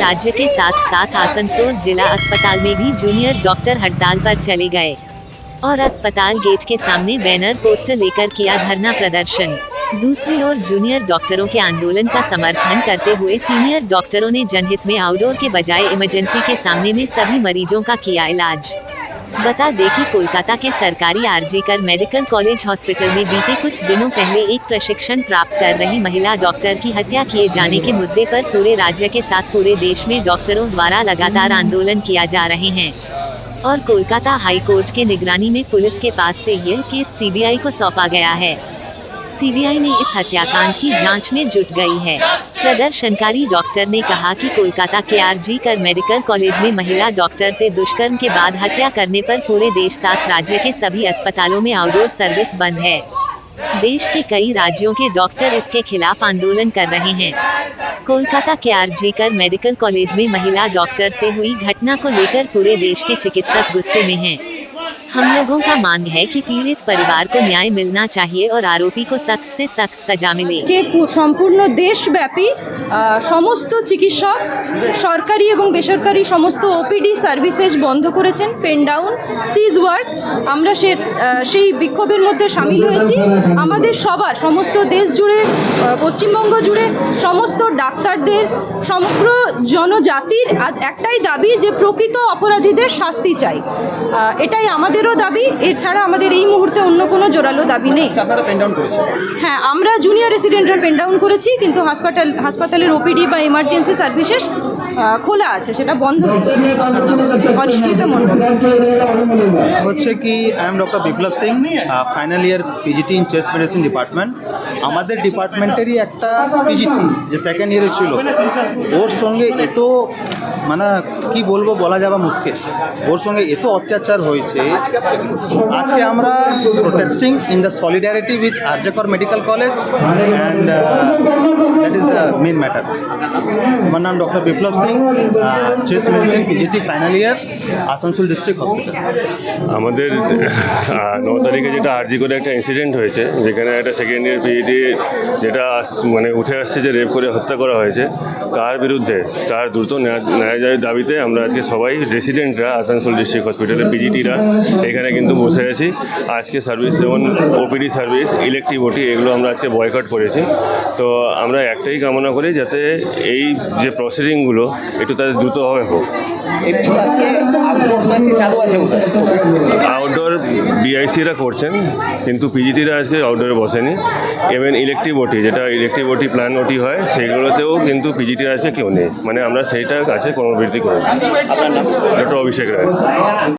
राज्य के साथ साथ आसनसोल जिला अस्पताल में भी जूनियर डॉक्टर हड़ताल पर चले गए और अस्पताल गेट के सामने बैनर पोस्टर लेकर किया धरना प्रदर्शन। दूसरी ओर जूनियर डॉक्टरों के आंदोलन का समर्थन करते हुए सीनियर डॉक्टरों ने जनहित में आउटडोर के बजाय इमरजेंसी के सामने में सभी मरीजों का किया इलाज। बता दें कि कोलकाता के सरकारी आरजीकर मेडिकल कॉलेज हॉस्पिटल में बीते कुछ दिनों पहले एक प्रशिक्षण प्राप्त कर रही महिला डॉक्टर की हत्या किए जाने के मुद्दे पर पूरे राज्य के साथ पूरे देश में डॉक्टरों द्वारा लगातार आंदोलन किया जा रहे हैं और कोलकाता हाई कोर्ट के निगरानी में पुलिस के पास से यह केस सीबीआई को सौंपा गया है। सीबीआई ने इस हत्याकांड की जांच में जुट गई है। प्रदर्शनकारी डॉक्टर ने कहा कि कोलकाता के आरजीकर मेडिकल कॉलेज में महिला डॉक्टर से दुष्कर्म के बाद हत्या करने पर पूरे देश साथ राज्य के सभी अस्पतालों में आउटडोर सर्विस बंद है। देश के कई राज्यों के डॉक्टर इसके खिलाफ आंदोलन कर रहे हैं। कोलकाता के आरजीकर मेडिकल कॉलेज में महिला डॉक्टर से हुई घटना को लेकर पूरे देश के चिकित्सक गुस्से में हैं। हम लोगों का मांग है कि पीड़ित परिवार को न्याय मिलना चाहिए और आरोपी को सख्त से सख्त सजा मिले। সম্পূর্ণ দেশব্যাপী সমস্ত চিকিৎসক সরকারি এবং বেসরকারি সমস্ত ওপিডি সার্ভিসেস বন্ধ করেছেন, পেন ডাউন, সিজ ওয়ার্ক। আমরা সেই বিক্ষোভের মধ্যে সামিল হয়েছি। আমাদের সবার সমস্ত দেশ জুড়ে, পশ্চিমবঙ্গ জুড়ে সমস্ত ডাক্তারদের, সমগ্র জনজাতির আজ একটাই দাবি যে প্রকৃত অপরাধীদের শাস্তি চাই। এটাই আমাদেরও দাবি। এছাড়া আমাদের এই মুহূর্তে অন্য কোনো জোরালো দাবি নেই। হ্যাঁ, আমরা জুনিয়র রেসিডেন্টরা পেন ডাউন করেছি, কিন্তু হাসপাতালের ওপিডি বা এমার্জেন্সি সার্ভিসেস খোলা আছে, সেটা বন্ধ নেই। অনিশ্চিত মণ্ডল হচ্ছে কি, I am doctor Biplab Singh, final year PGT in chest medicine department. আমাদের ডিপার্টমেন্টেরই একটা পিজিটি যে সেকেন্ড ইয়ারে ছিল, ওর সঙ্গে এত মানে কি বলবো, বলা যাবে মুশকিল। ওর সঙ্গে এত অত্যাচার হয়েছে। আজকে আমরা protesting in the solidarity with RG Kar medical college and that is the main matter. আমার নাম doctor Biplab Singh, chest medicine PGT final year, Asansol district hospital. আমাদের 9 তারিখে যেটা আরজি করে একটা ইনসিডেন্ট হয়েছে, যেখানে একটা সেকেন্ড ইয়ার পিজিটি যেটা মানে উঠে আসছে যে রেপ করে হত্যা করা হয়েছে, তার বিরুদ্ধে তার দ্রুত ন্যায়ের দাবিতে আমরা আজকে সবাই রেসিডেন্টরা আসানসোল ডিস্ট্রিক্ট হসপিটালের পিজিটিরা এখানে কিন্তু বসে আছি। আজকে সার্ভিস যেমন ওপিডি সার্ভিস, ইলেকটিভ ওটি, এগুলো আমরা আজকে বয়কট করেছি। তো আমরা একটাই কামনা করি যাতে এই যে প্রসিডিংগুলো একটু তাদের দ্রুতভাবে হোক। আউটডোর বিআইসিরা করছেন, কিন্তু পিজিটিরা আজকে আউটডোরে বসেনি। ইভেন ইলেকটিভ ওটি, যেটা ইলেকটিভ ওটি প্ল্যান ওটি হয়, সেগুলোতেও কিন্তু পিজিটির আজকে কেউ নেই। মানে আমরা সেইটার কাছে কর্মবৃত্তি করেছি। ডক্টর অভিষেক রায়।